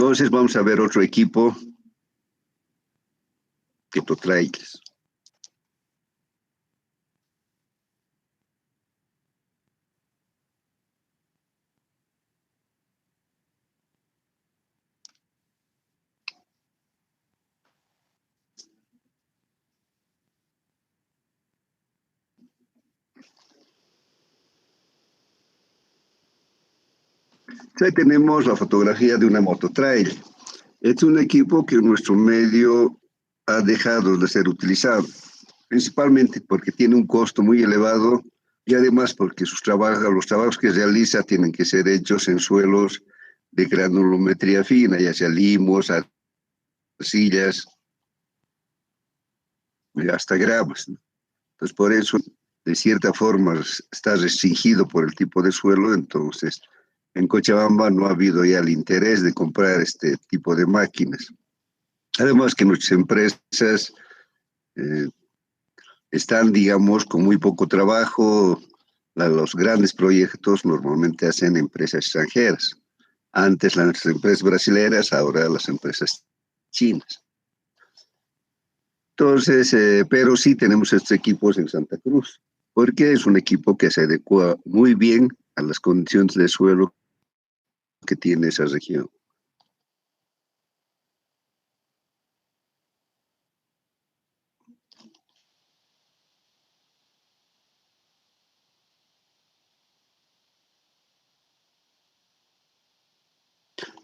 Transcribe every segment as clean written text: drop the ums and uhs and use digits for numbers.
Entonces vamos a ver otro equipo que trailers. Ahí tenemos la fotografía de una mototrail. Es un equipo que en nuestro medio ha dejado de ser utilizado, principalmente porque tiene un costo muy elevado y además porque los trabajos que realiza tienen que ser hechos en suelos de granulometría fina, ya sea limos, arcillas, hasta gravas, ¿no? Entonces, por eso, de cierta forma, está restringido por el tipo de suelo. Entonces, en Cochabamba no ha habido ya el interés de comprar este tipo de máquinas. Además que nuestras empresas están, digamos, con muy poco trabajo. Los grandes proyectos normalmente hacen empresas extranjeras. Antes las empresas brasileñas, ahora las empresas chinas. Entonces, pero sí tenemos estos equipos en Santa Cruz, porque es un equipo que se adecua muy bien a las condiciones de suelo que tiene esa región.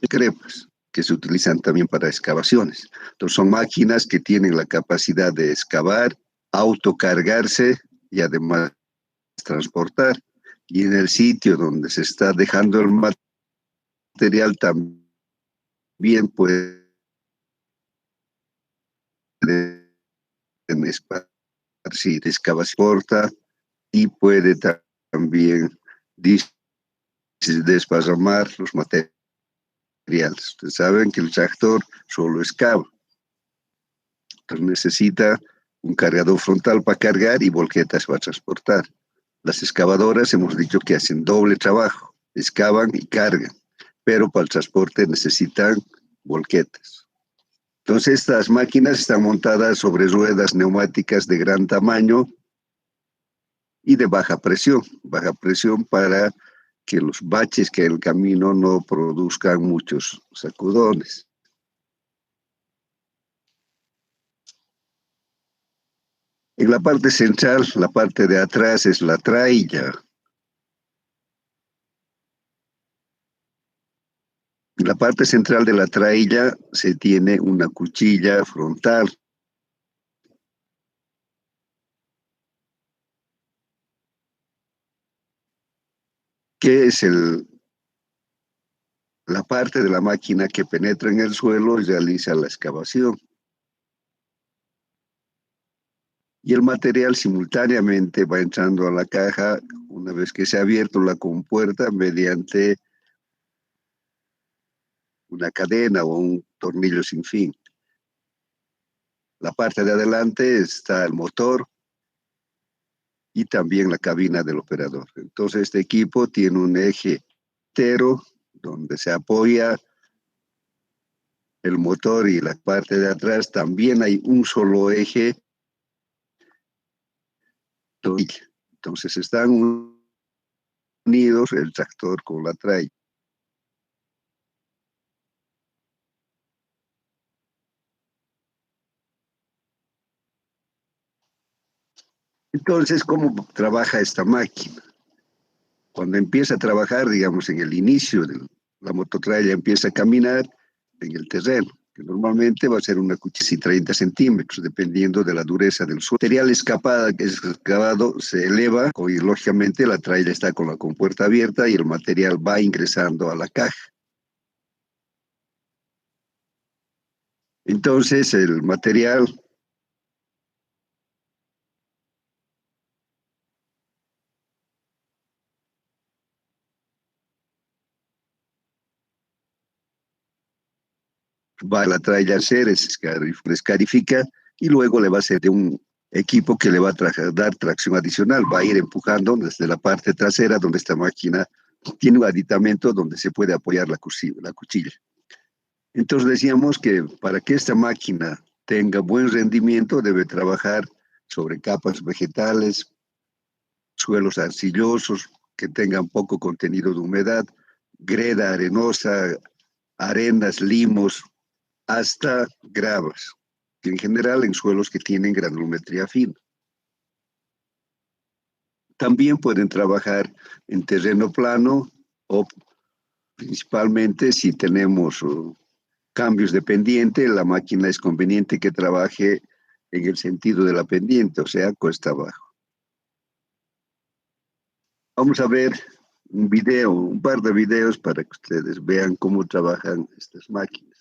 Crepas, que se utilizan también para excavaciones. Entonces son máquinas que tienen la capacidad de excavar, autocargarse y además transportar. Y en el sitio donde se está dejando el material también puede esparcir, excavación y puede también desparramar los materiales. Ustedes saben que el tractor solo excava. Entonces necesita un cargador frontal para cargar y volquetas para transportar. Las excavadoras hemos dicho que hacen doble trabajo, excavan y cargan, pero para el transporte necesitan volquetas. Entonces estas máquinas están montadas sobre ruedas neumáticas de gran tamaño y de baja presión para que los baches que hay en el camino no produzcan muchos sacudones. En la parte central, la parte de atrás es la trailla. En la parte central de la trailla se tiene una cuchilla frontal. Que es la parte de la máquina que penetra en el suelo y realiza la excavación. Y el material simultáneamente va entrando a la caja una vez que se ha abierto la compuerta mediante una cadena o un tornillo sin fin. La parte de adelante está el motor y también la cabina del operador. Entonces este equipo tiene un eje entero donde se apoya el motor y la parte de atrás también hay un solo eje. Entonces están unidos el tractor con la traila. Entonces, ¿cómo trabaja esta máquina? Cuando empieza a trabajar, digamos, en el inicio de la mototraila empieza a caminar en el terreno, que normalmente va a ser una cuchilla de 30 centímetros, dependiendo de la dureza del suelo. El material excavado se eleva y, lógicamente, la traila está con la compuerta abierta y el material va ingresando a la caja. Entonces, el material va a la traila a hacer, descarifica y luego le va a hacer de un equipo que le va a dar tracción adicional, va a ir empujando desde la parte trasera donde esta máquina tiene un aditamento donde se puede apoyar la cuchilla. Entonces decíamos que para que esta máquina tenga buen rendimiento debe trabajar sobre capas vegetales, suelos arcillosos que tengan poco contenido de humedad, greda arenosa, arenas, limos, hasta gravas, en general en suelos que tienen granulometría fina. También pueden trabajar en terreno plano o principalmente si tenemos cambios de pendiente, la máquina es conveniente que trabaje en el sentido de la pendiente, o sea, cuesta abajo. Vamos a ver un video, un par de videos para que ustedes vean cómo trabajan estas máquinas.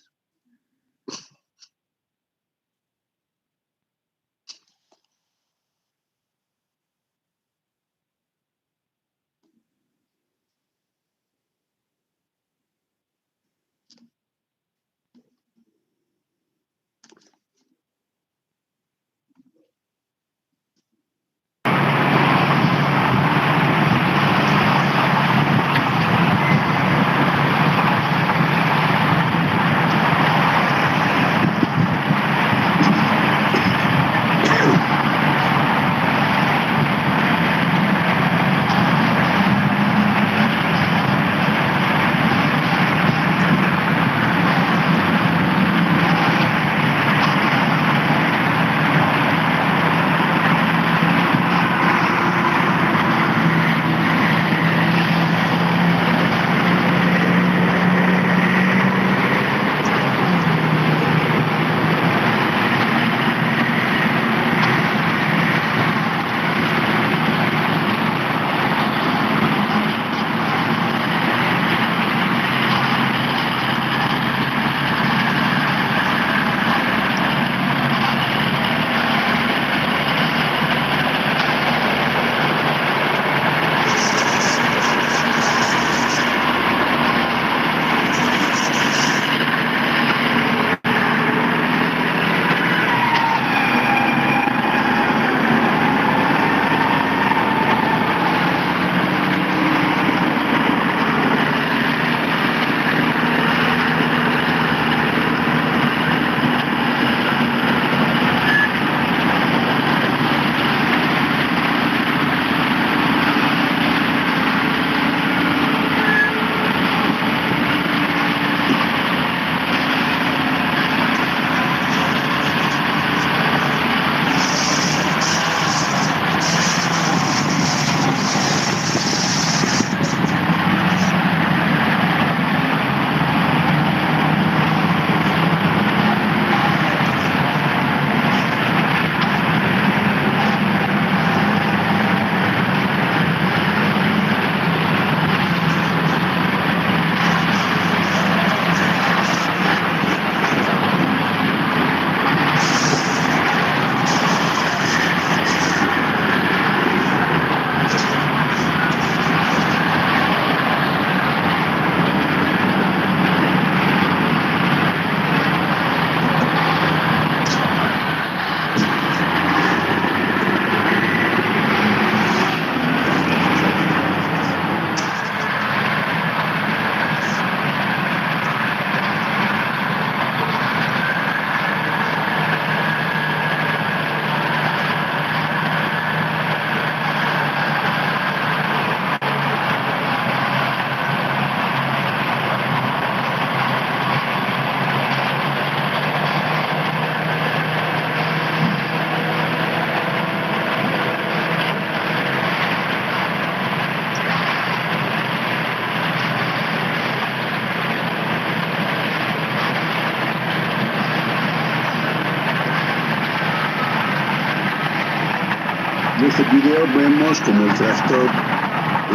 En este video vemos como el tractor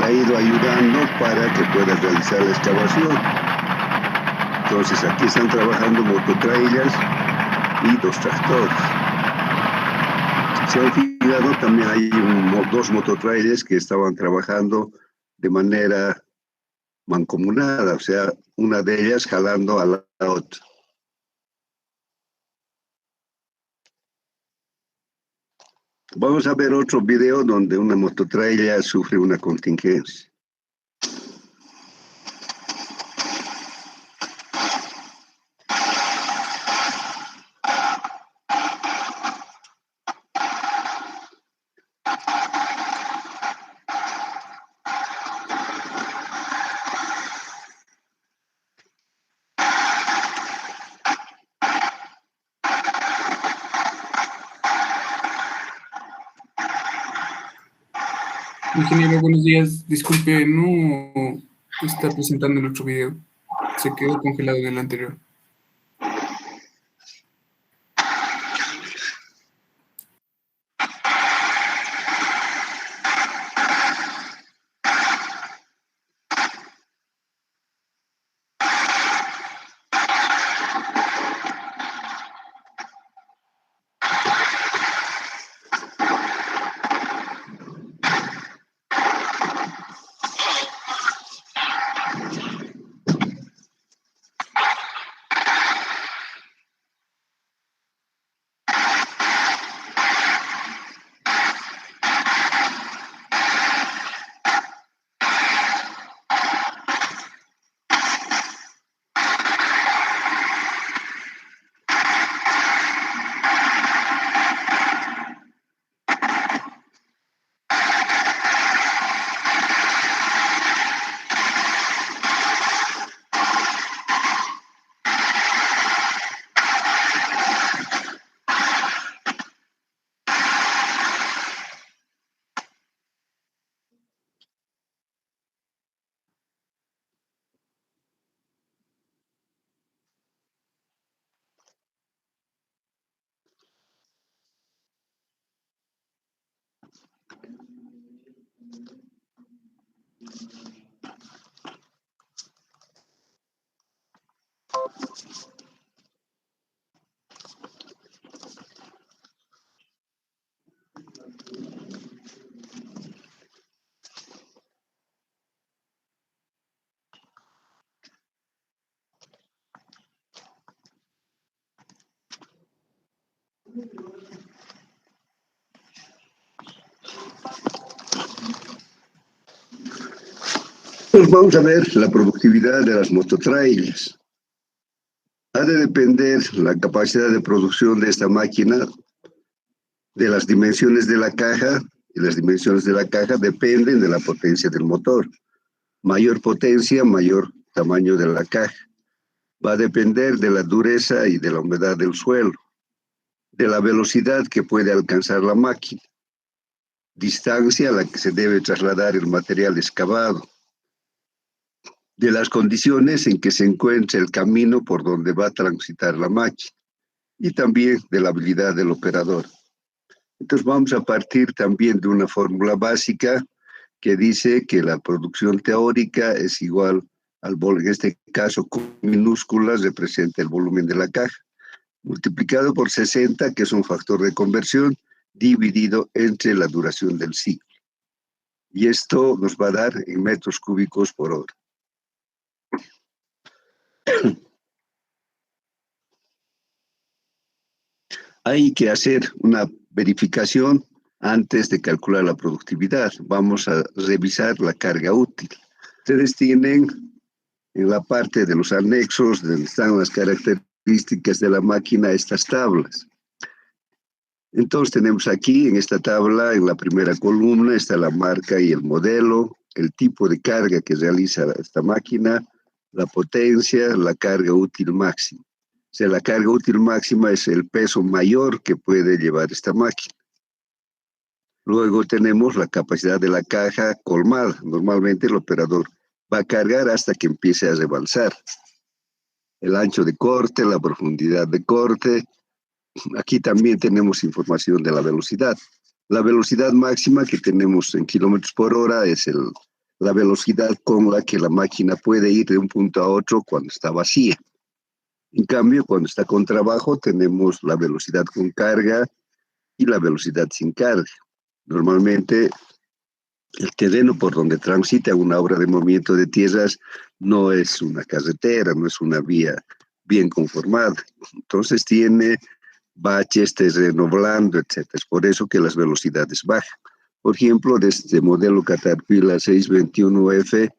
la ha ido ayudando para que pueda realizar la excavación. Entonces aquí están trabajando mototrailers y dos tractores. Se han fijado, también hay dos mototrailers que estaban trabajando de manera mancomunada, o sea, una de ellas jalando a la otra. Vamos a ver otro video donde una mototrailer sufre una contingencia. Ingeniero, buenos días. Disculpe, no está presentando en otro video. Se quedó congelado en el anterior. Pues vamos a ver la productividad de las mototrailers. Ha de depender la capacidad de producción de esta máquina de las dimensiones de la caja, y las dimensiones de la caja dependen de la potencia del motor. Mayor potencia, mayor tamaño de la caja. Va a depender de la dureza y de la humedad del suelo, de la velocidad que puede alcanzar la máquina, distancia a la que se debe trasladar el material excavado, de las condiciones en que se encuentra el camino por donde va a transitar la máquina y también de la habilidad del operador. Entonces vamos a partir también de una fórmula básica que dice que la producción teórica es igual al volumen, en este caso con minúsculas representa el volumen de la caja, multiplicado por 60, que es un factor de conversión, dividido entre la duración del ciclo. Y esto nos va a dar en metros cúbicos por hora. Hay que hacer una verificación antes de calcular la productividad. Vamos a revisar la carga útil. Ustedes tienen en la parte de los anexos, donde están las características de la máquina, estas tablas. Entonces tenemos aquí, en esta tabla, en la primera columna, está la marca y el modelo, el tipo de carga que realiza esta máquina, la potencia, la carga útil máxima. O sea, la carga útil máxima es el peso mayor que puede llevar esta máquina. Luego tenemos la capacidad de la caja colmada. Normalmente el operador va a cargar hasta que empiece a rebalsar. El ancho de corte, la profundidad de corte. Aquí también tenemos información de la velocidad. La velocidad máxima que tenemos en kilómetros por hora es la velocidad con la que la máquina puede ir de un punto a otro cuando está vacía. En cambio, cuando está con trabajo, tenemos la velocidad con carga y la velocidad sin carga. Normalmente, el terreno por donde transita una obra de movimiento de tierras no es una carretera, no es una vía bien conformada. Entonces tiene baches, terreno blando, etc. Es por eso que las velocidades bajan. Por ejemplo, de este modelo Caterpillar 621F,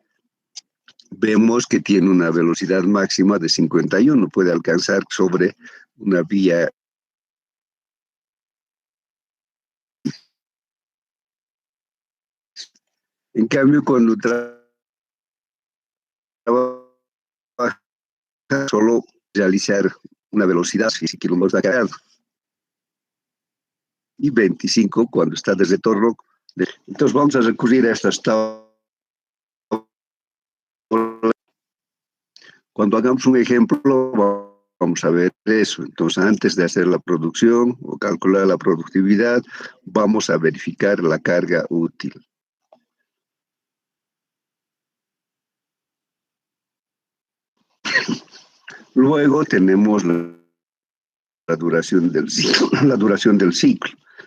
vemos que tiene una velocidad máxima de 51, puede alcanzar sobre una vía. En cambio, cuando trabaja, solo realizar una velocidad de 6 kilómetros de carga y 25 cuando está de retorno, Entonces vamos a recurrir a estas tablas. Cuando hagamos un ejemplo, vamos a ver eso. Entonces, antes de hacer la producción o calcular la productividad, vamos a verificar la carga útil. Luego tenemos la duración del ciclo.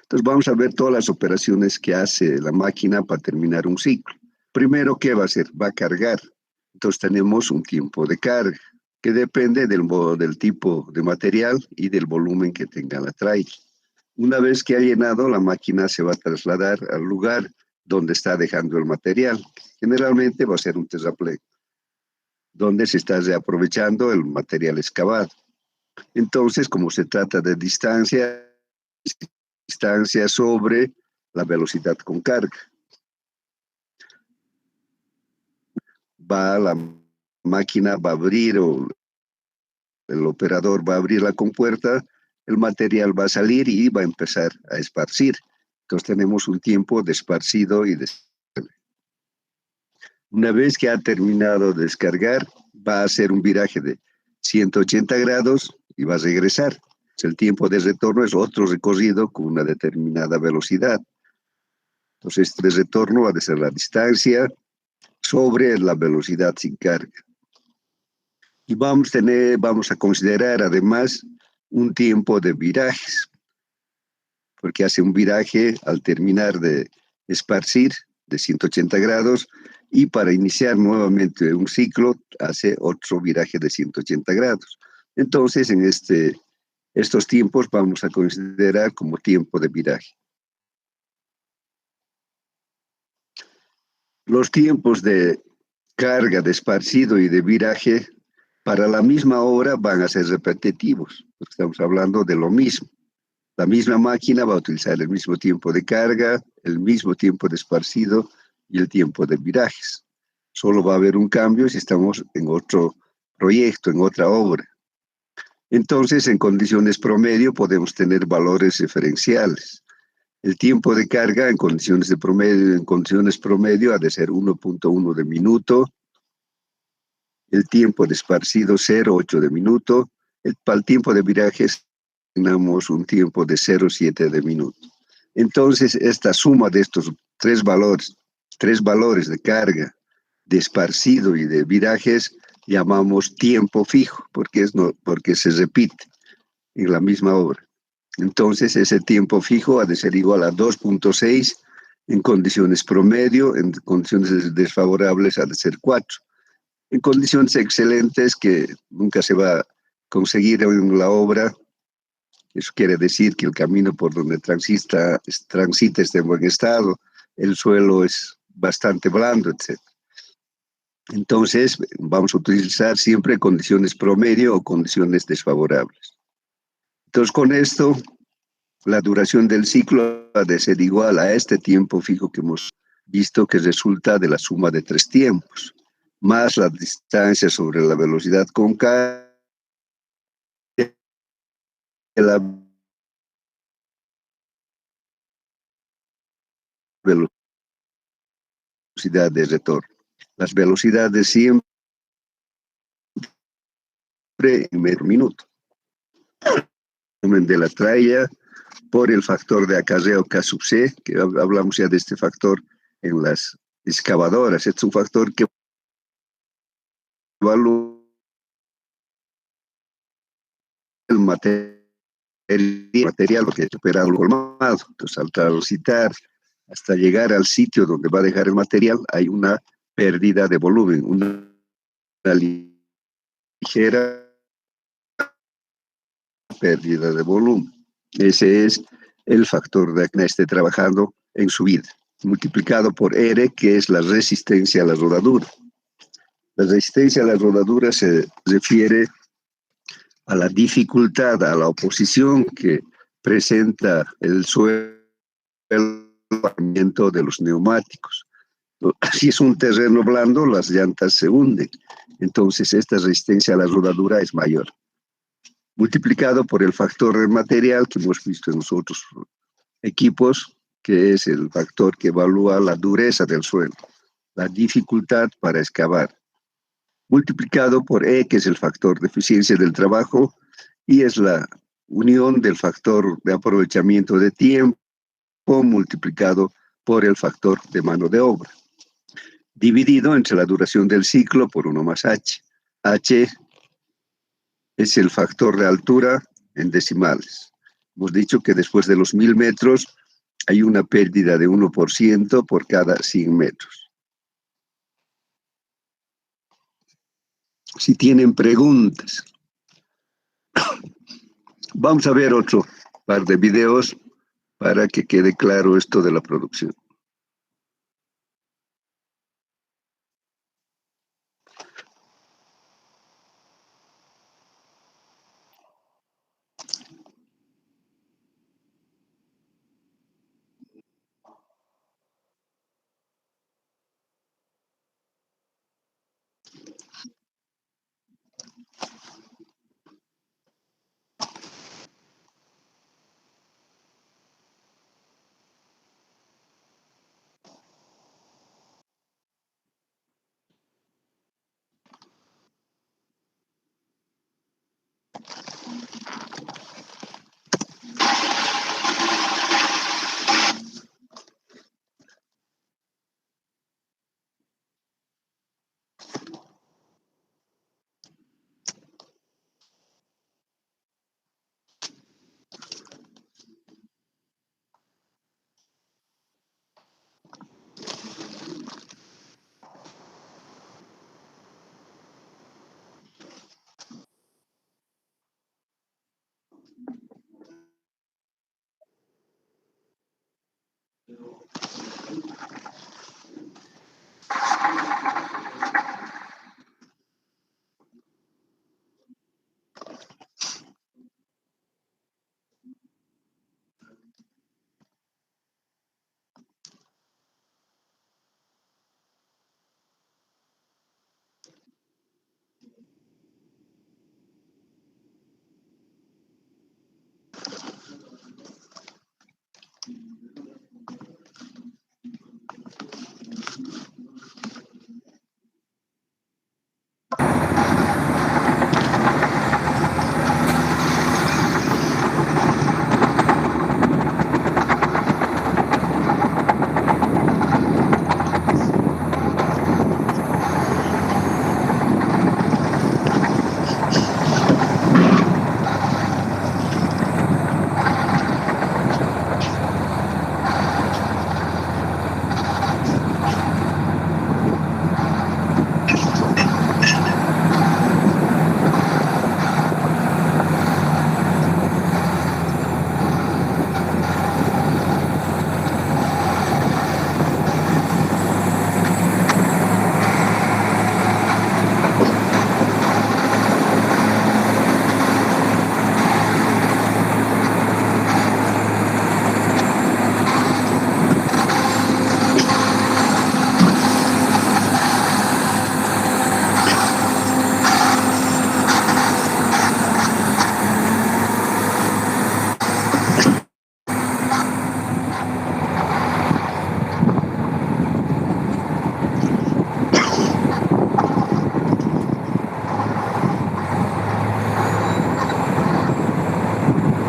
Entonces vamos a ver todas las operaciones que hace la máquina para terminar un ciclo. Primero, ¿qué va a hacer? Va a cargar. Entonces tenemos un tiempo de carga que depende del tipo de material y del volumen que tenga la trailer. Una vez que ha llenado, la máquina se va a trasladar al lugar donde está dejando el material. Generalmente va a ser un terraplén, donde se está reaprovechando el material excavado. Entonces, como se trata de distancia sobre la velocidad con carga. La máquina va a abrir, o el operador va a abrir la compuerta, el material va a salir y va a empezar a esparcir. Entonces tenemos un tiempo de esparcido y de... Una vez que ha terminado de descargar, va a hacer un viraje de 180 grados y va a regresar. El tiempo de retorno es otro recorrido con una determinada velocidad. Entonces, este retorno va a ser la distancia sobre la velocidad sin carga. Y vamos a considerar además un tiempo de virajes, porque hace un viraje al terminar de esparcir de 180 grados y para iniciar nuevamente un ciclo hace otro viraje de 180 grados. Entonces, en estos tiempos vamos a considerar como tiempo de viraje. Los tiempos de carga, de esparcido y de viraje para la misma obra van a ser repetitivos, porque estamos hablando de lo mismo. La misma máquina va a utilizar el mismo tiempo de carga, el mismo tiempo de esparcido y el tiempo de virajes. Solo va a haber un cambio si estamos en otro proyecto, en otra obra. Entonces, en condiciones promedio podemos tener valores referenciales. El tiempo de carga en condiciones promedio ha de ser 1.1 de minuto. El tiempo de esparcido 0.8 de minuto. Para el tiempo de virajes tenemos un tiempo de 0.7 de minuto. Entonces, esta suma de estos tres valores de carga, de esparcido y de virajes, llamamos tiempo fijo, porque se repite en la misma obra. Entonces, ese tiempo fijo ha de ser igual a 2.6 en condiciones promedio, en condiciones desfavorables ha de ser 4. En condiciones excelentes, que nunca se va a conseguir en la obra, eso quiere decir que el camino por donde transita esté en buen estado, el suelo es bastante blando, etc. Entonces, vamos a utilizar siempre condiciones promedio o condiciones desfavorables. Entonces, con esto, la duración del ciclo ha de ser igual a este tiempo fijo que hemos visto, que resulta de la suma de tres tiempos, más la distancia sobre la velocidad con carga, la velocidad de retorno. Las velocidades siempre en medio minuto. De la tralla por el factor de acarreo K sub C, que hablamos ya de este factor en las excavadoras. Este es un factor que evalúa el material que supera un colmado. Entonces, al transitar hasta llegar al sitio donde va a dejar el material, hay una pérdida de volumen, una ligera pérdida de volumen. Ese es el factor de que esté trabajando en su vida, multiplicado por R, que es la resistencia a la rodadura. La resistencia a la rodadura se refiere a la dificultad, a la oposición que presenta el suelo de los neumáticos. Si es un terreno blando, las llantas se hunden. Entonces, esta resistencia a la rodadura es mayor. Multiplicado por el factor del material que hemos visto en los otros equipos, que es el factor que evalúa la dureza del suelo, la dificultad para excavar, multiplicado por E, que es el factor de eficiencia del trabajo, y es la unión del factor de aprovechamiento de tiempo multiplicado por el factor de mano de obra, dividido entre la duración del ciclo por 1 más H. H es el factor de altura en decimales. Hemos dicho que después de los 1000 metros hay una pérdida de 1% por cada 100 metros. Si tienen preguntas, vamos a ver otro par de videos para que quede claro esto de la producción.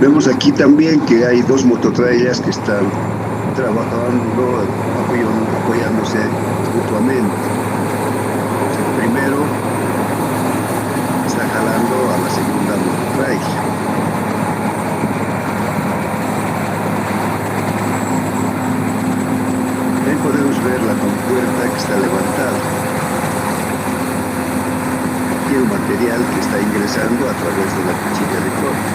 Vemos aquí también que hay 2 mototrailers que están trabajando, apoyándose mutuamente. El primero está jalando a la segunda mototrailer. Ahí podemos ver la compuerta que está levantada. Aquí el material que está ingresando a través de la cuchilla de corte.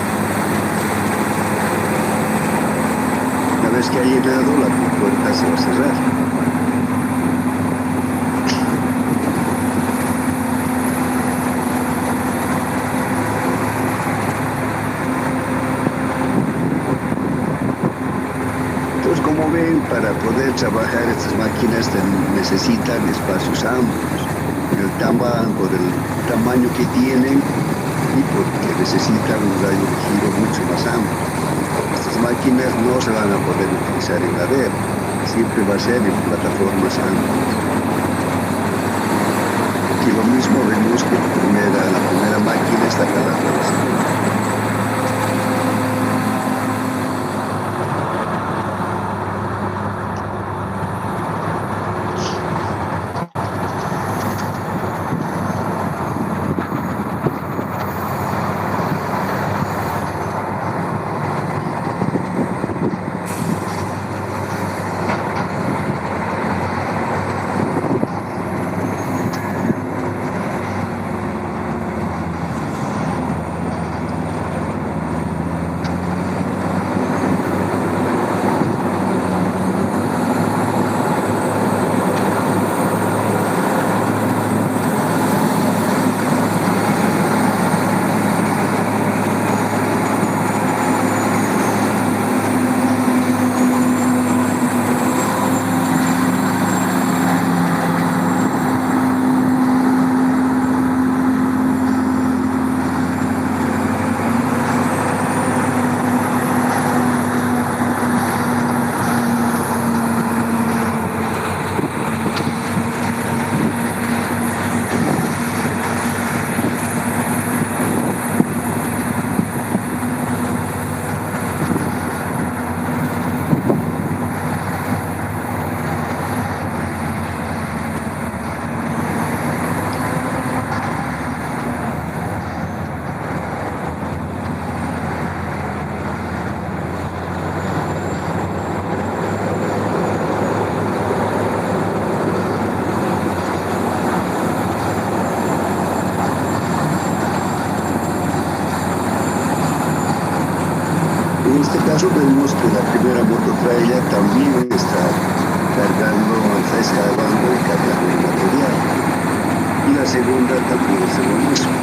Una vez que ha llenado, la puerta se va a cerrar. Entonces, como ven, para poder trabajar estas máquinas necesitan espacios amplios, por el tamaño que tienen y porque necesitan un radio de giro mucho más amplio. Estas estas máquinas no se van a poder utilizar en ladera, siempre va a ser en plataformas amplias. Aquí lo mismo vemos que la primera máquina está calando la segunda. En este caso vemos que la primera mototrailer también está cargando, está excavando y cargando el material. Y la segunda también es lo mismo.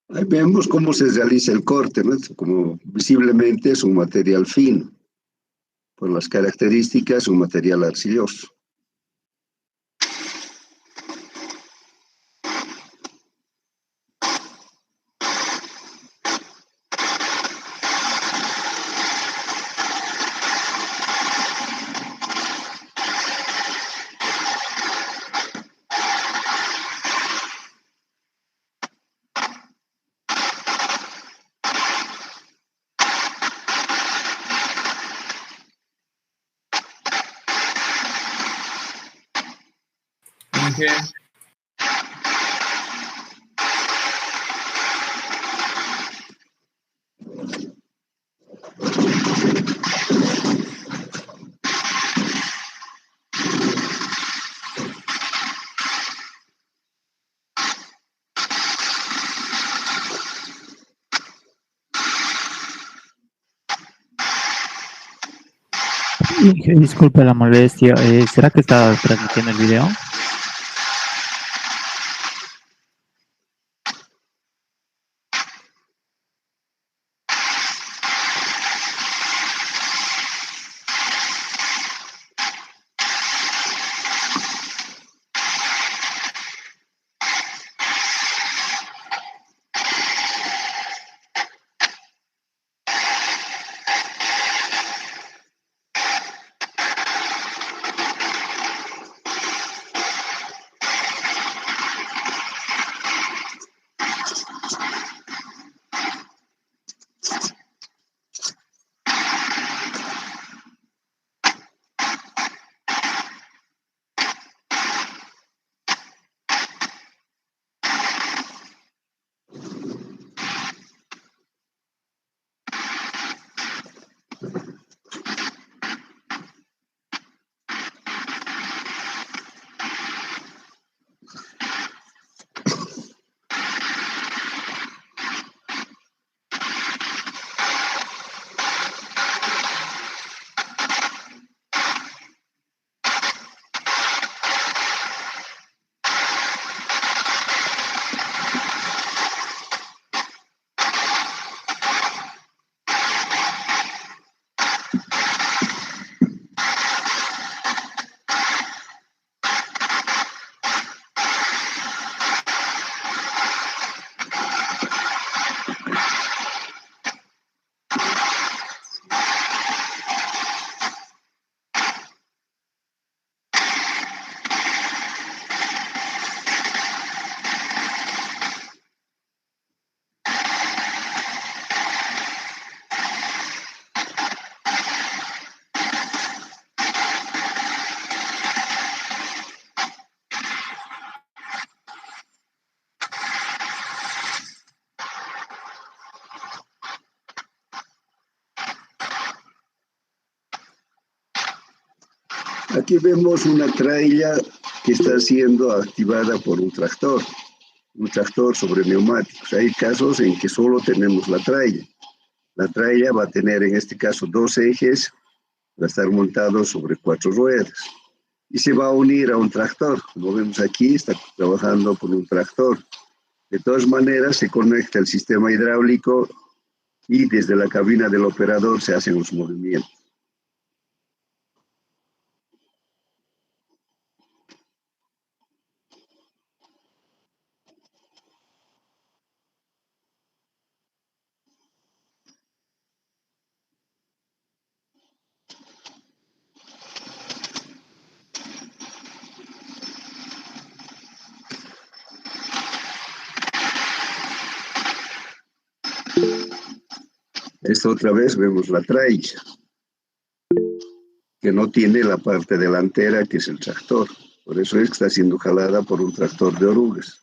Ahí vemos cómo se realiza el corte, ¿no? Como visiblemente es un material fino, por las características, un material arcilloso. Ángel. Disculpe la molestia, ¿será que está transmitiendo el video? Aquí vemos una traila que está siendo activada por un tractor sobre neumáticos. Hay casos en que solo tenemos la traila. La traila va a tener en este caso 2 ejes, va a estar montado sobre 4 ruedas y se va a unir a un tractor. Como vemos aquí, está trabajando con un tractor. De todas maneras, se conecta el sistema hidráulico y desde la cabina del operador se hacen los movimientos. Esta otra vez vemos la traila, que no tiene la parte delantera, que es el tractor. Por eso es que está siendo jalada por un tractor de orugas.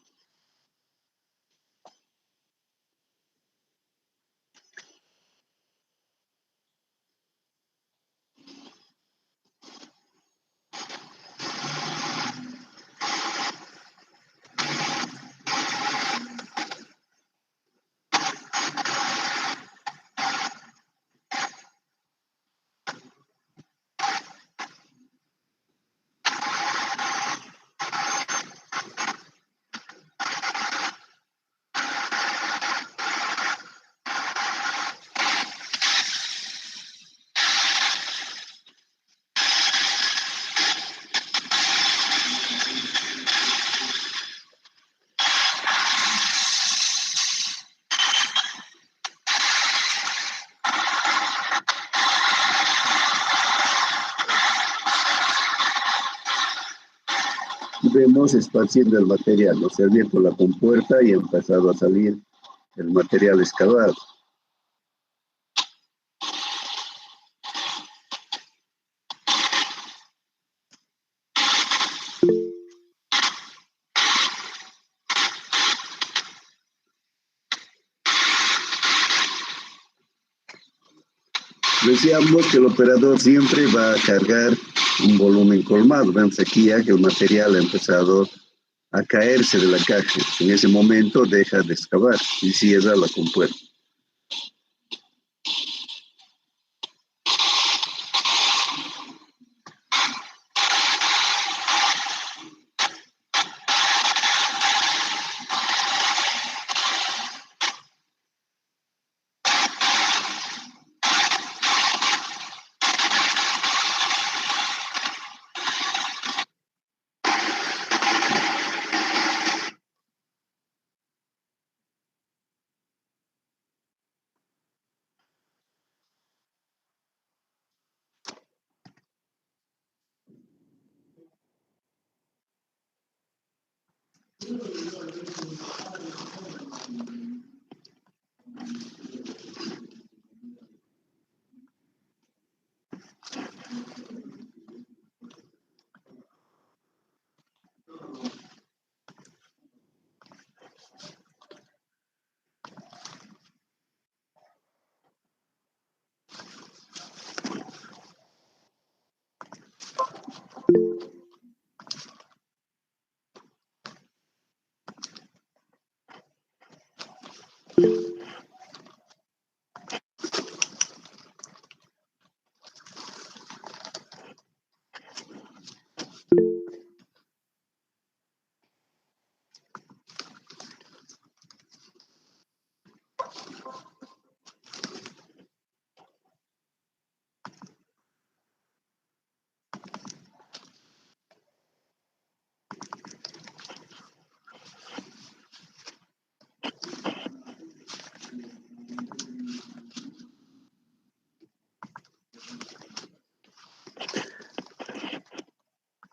Vemos esparciendo el material, ¿no? Se ha abierto la compuerta y ha empezado a salir el material excavado. Decíamos que el operador siempre va a cargar un volumen colmado. Vemos aquí ya que el material ha empezado a caerse de la caja. En ese momento deja de excavar y cierra la compuerta.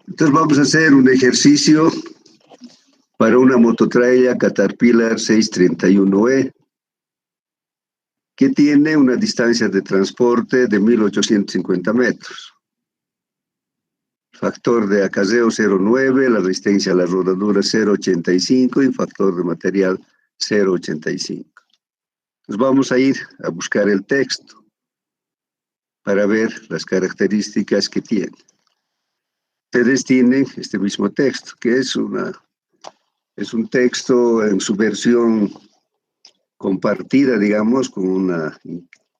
Entonces vamos a hacer un ejercicio para una mototraila Caterpillar 631E que tiene una distancia de transporte de 1850 metros. Factor de acarreo 0,9, la resistencia a la rodadura 0,85 y factor de material 0,85. Entonces vamos a ir a buscar el texto para ver las características que tiene. Ustedes tienen este mismo texto, que es un texto en su versión compartida, digamos, con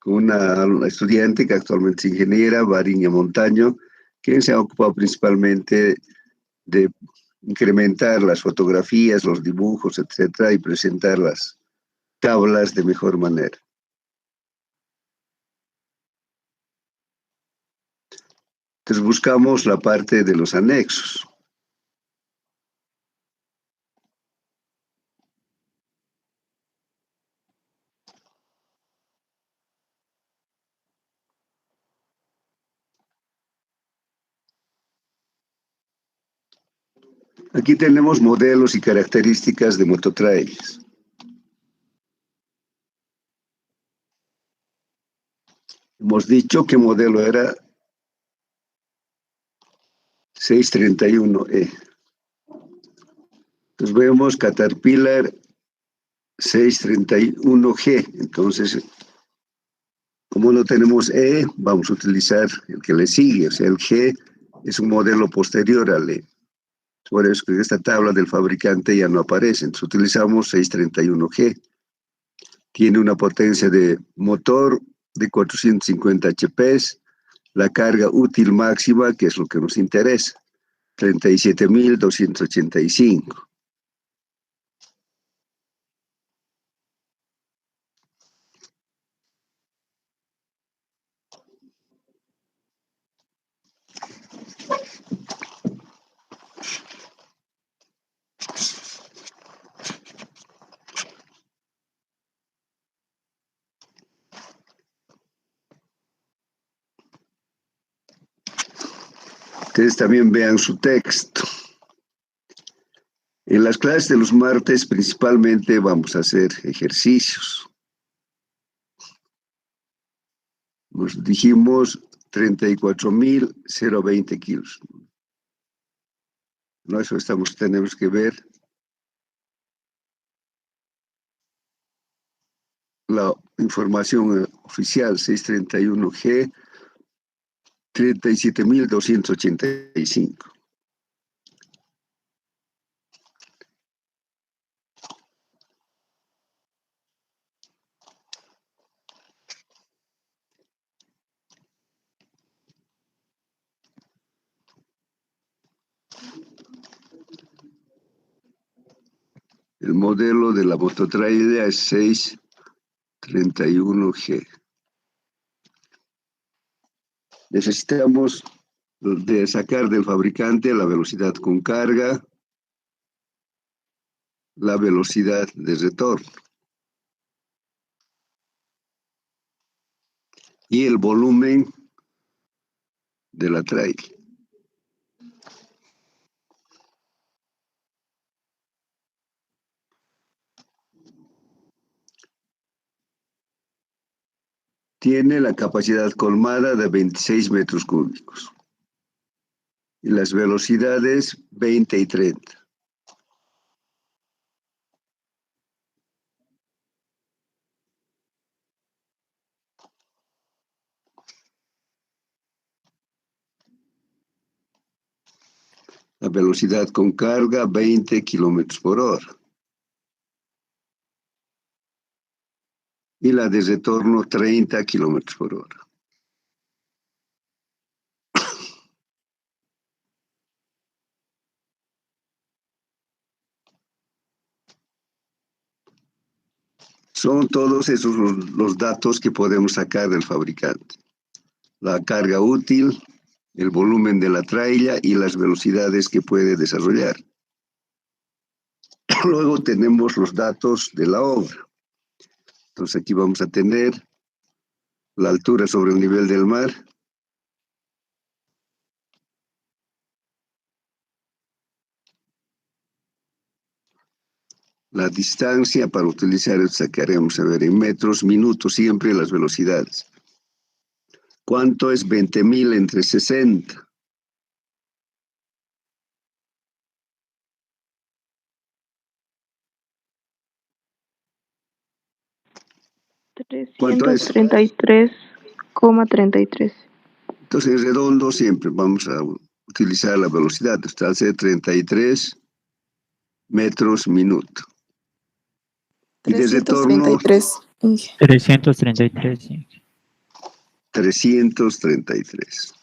una estudiante que actualmente es ingeniera, Variña Montaño, que se ha ocupado principalmente de incrementar las fotografías, los dibujos, etcétera, y presentar las tablas de mejor manera. Entonces buscamos la parte de los anexos. Aquí tenemos modelos y características de mototrailers. Hemos dicho que modelo era 631E. Entonces vemos Caterpillar 631G. Entonces, como no tenemos E, vamos a utilizar el que le sigue. O sea, el G es un modelo posterior al E. Por eso que en esta tabla del fabricante ya no aparece. Entonces utilizamos 631G. Tiene una potencia de motor de 450 HP. La carga útil máxima, que es lo que nos interesa, 37.285. Ustedes también vean su texto. En las clases de los martes principalmente vamos a hacer ejercicios. Nos dijimos 34.020 kilos. No, eso tenemos que ver la información oficial, 631G, 37.285. El modelo de la mototraila es 631G. Necesitamos sacar del fabricante la velocidad con carga, la velocidad de retorno y el volumen de la trailer. Tiene la capacidad colmada de 26 metros cúbicos y las velocidades 20 y 30. La velocidad con carga 20 kilómetros por hora. Y la de retorno 30 kilómetros por hora. Son todos esos los datos que podemos sacar del fabricante. La carga útil, el volumen de la traila y las velocidades que puede desarrollar. Luego tenemos los datos de la obra. Entonces aquí vamos a tener la altura sobre el nivel del mar. La distancia para utilizar, sacaremos a ver en metros, minutos, siempre las velocidades. ¿Cuánto es 20.000 entre 60? ¿Cuánto es? 333,33. Entonces, redondo siempre vamos utilizar la velocidad. Está al ser 33 metros minuto. Y de retorno, 333. 333, sí. 333.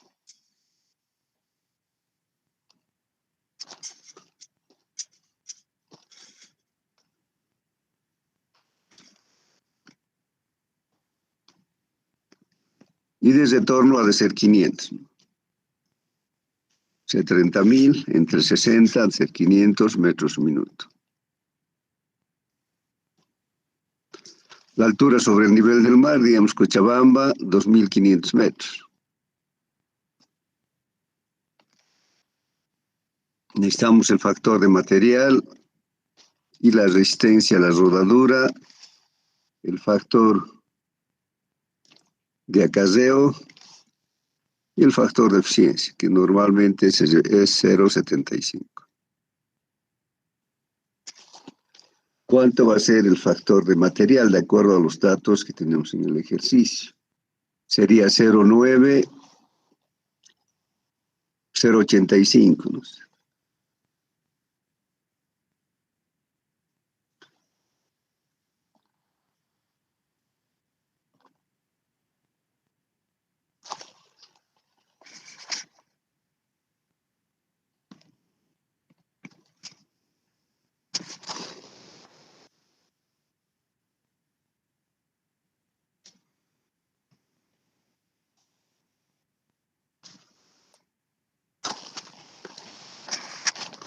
Y de retorno ha de ser 500. O sea, 30.000 entre 60 ha de ser 500 metros minuto. La altura sobre el nivel del mar, digamos, Cochabamba, 2.500 metros. Necesitamos el factor de material y la resistencia a la rodadura, el factor de acarreo y el factor de eficiencia, que normalmente es 0,75. ¿Cuánto va a ser el factor de material de acuerdo a los datos que tenemos en el ejercicio? Sería 0,9, 0,85, ¿no?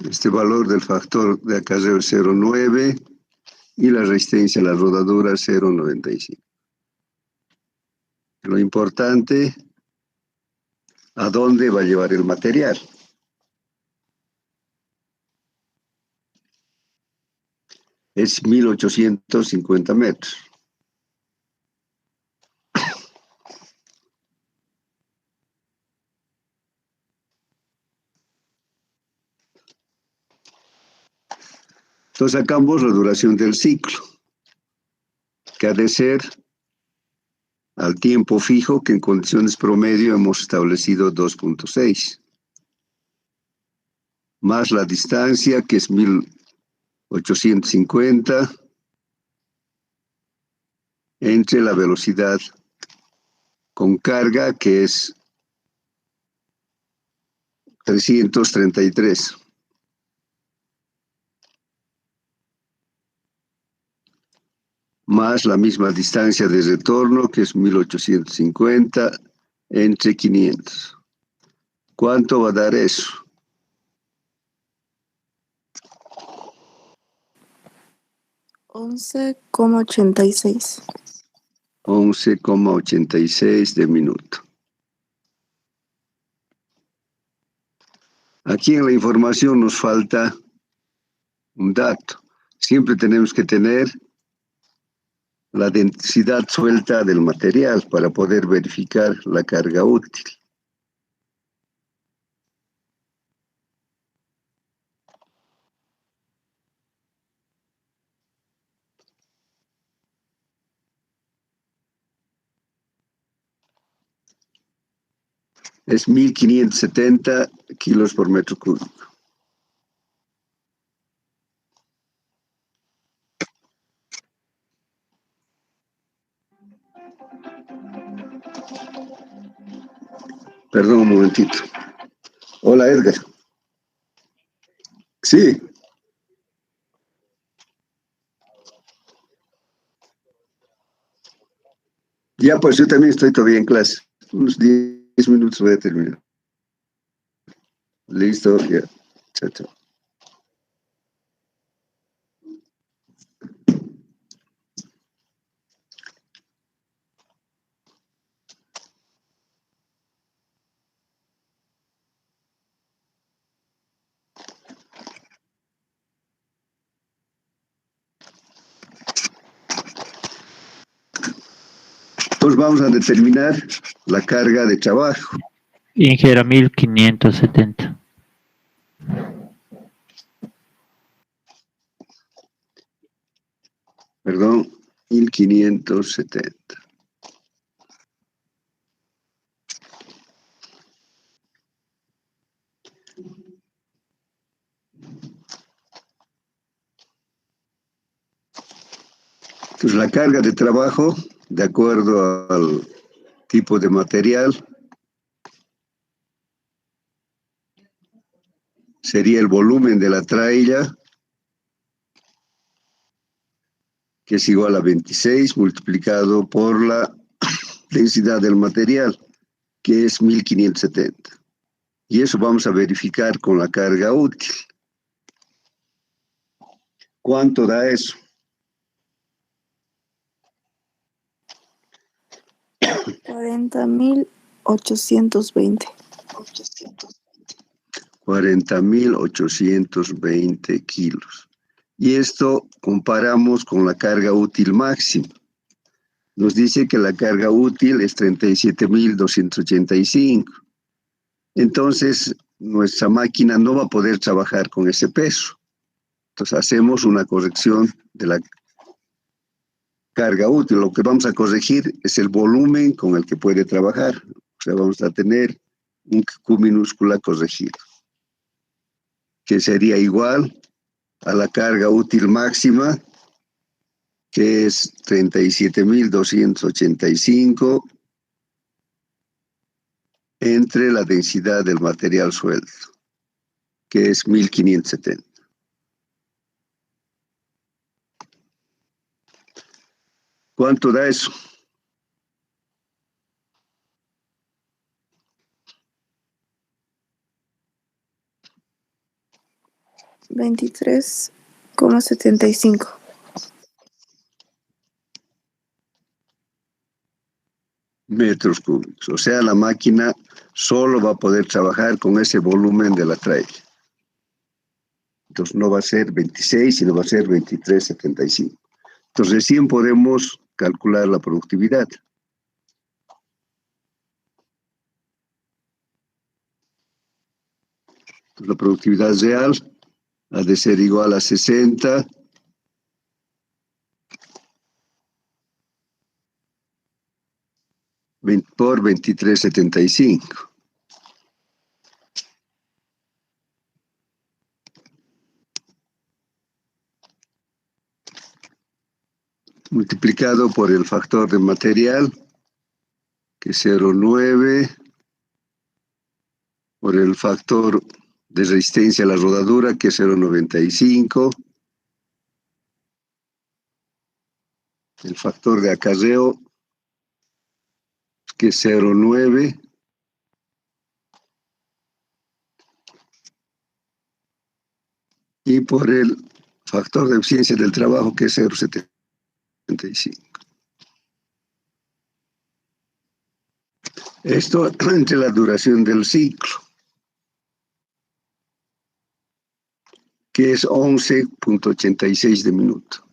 Este valor del factor de acarreo es 0,9 y la resistencia a la rodadura 0,95. Lo importante, ¿a dónde va a llevar el material? Es 1.850 metros. Entonces sacamos la duración del ciclo, que ha de ser al tiempo fijo, que en condiciones promedio hemos establecido 2.6, más la distancia, que es 1.850, entre la velocidad con carga, que es 333. Más la misma distancia de retorno, que es 1.850, entre 500. ¿Cuánto va a dar eso? 11,86. 11,86 de minuto. Aquí en la información nos falta un dato. Siempre tenemos que tener la densidad suelta del material para poder verificar la carga útil. Es 1.570 kilos por metro cúbico. Perdón un momentito. Hola, Edgar. Sí. Ya, pues yo también estoy todavía en clase. Unos 10 minutos voy a terminar. Listo, ya. Chao, chao. Entonces vamos a determinar la carga de trabajo. Ingera 1570. Perdón, 1.570. Entonces, la carga de trabajo, de acuerdo al tipo de material, sería el volumen de la traila, que es igual a 26 multiplicado por la densidad del material, que es 1570. Y eso vamos a verificar con la carga útil. ¿Cuánto da eso? 40.820. 40.820 kilos. Y esto comparamos con la carga útil máxima. Nos dice que la carga útil es 37.285. Entonces, nuestra máquina no va a poder trabajar con ese peso. Entonces, hacemos una corrección de la carga útil. Lo que vamos a corregir es el volumen con el que puede trabajar. O sea, vamos a tener un Q minúscula corregido, que sería igual a la carga útil máxima, que es 37.285 entre la densidad del material suelto, que es 1570. ¿Cuánto da eso? $23,75. Metros cúbicos. O sea, la máquina solo va a poder trabajar con ese volumen de la traila. Entonces no va a ser 26, sino va a ser 23,75. Entonces recién podemos calcular la productividad. Entonces, la productividad real ha de ser igual a 60 por 23,75. Multiplicado por el factor de material, que es 0,9, por el factor de resistencia a la rodadura, que es 0,95, el factor de acarreo, que es 0,9, y por el factor de eficiencia del trabajo, que es 0,75. Esto entre la duración del ciclo, que es 11,86 de minuto.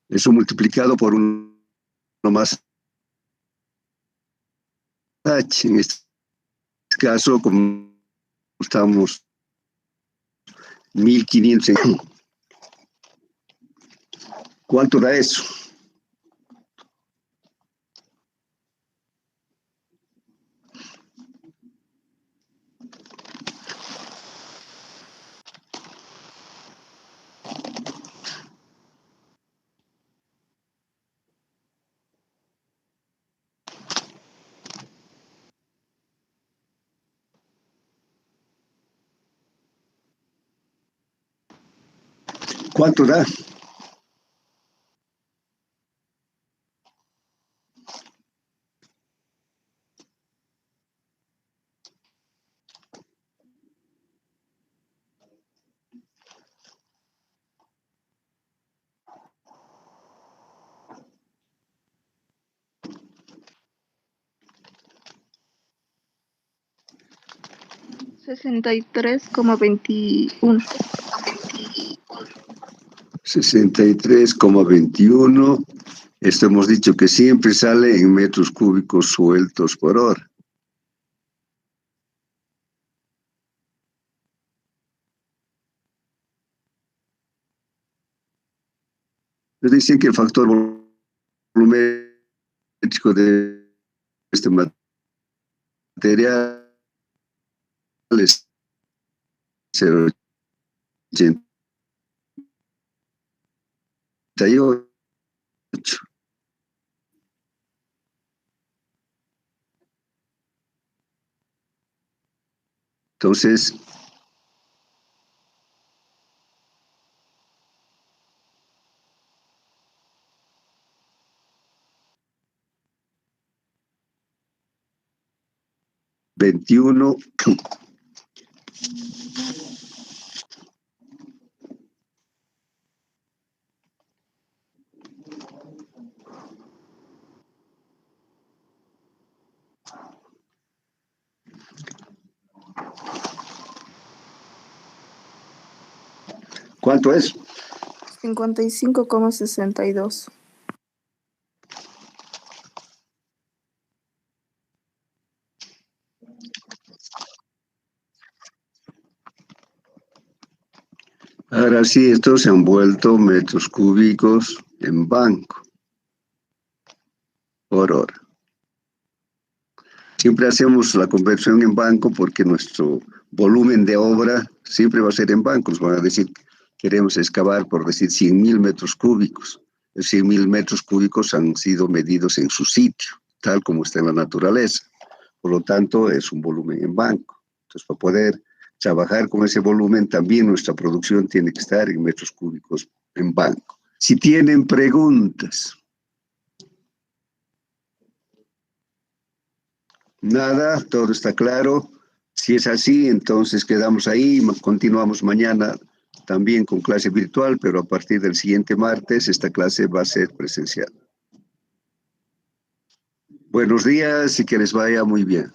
Eso multiplicado por uno más H. En este caso, como estamos 1500. ¿Cuánto da eso? ¿Cuánto da? $63,21. 63,21 Esto hemos dicho que siempre sale en metros cúbicos sueltos por hora. Nos dicen que el factor volumétrico de este material es 0,88. Entonces, $21. ¿Cuánto es? 55,62. Ahora sí, estos se han vuelto metros cúbicos en banco por hora. Siempre hacemos la conversión en banco porque nuestro volumen de obra siempre va a ser en banco. Nos van a decir, queremos excavar, por decir, 100.000 metros cúbicos. Los 100.000 metros cúbicos han sido medidos en su sitio, tal como está en la naturaleza. Por lo tanto, es un volumen en banco. Entonces, para poder trabajar con ese volumen, también nuestra producción tiene que estar en metros cúbicos en banco. Si tienen preguntas. Nada, todo está claro. Si es así, entonces quedamos ahí. Continuamos mañana también con clase virtual, pero a partir del siguiente martes esta clase va a ser presencial. Buenos días y que les vaya muy bien.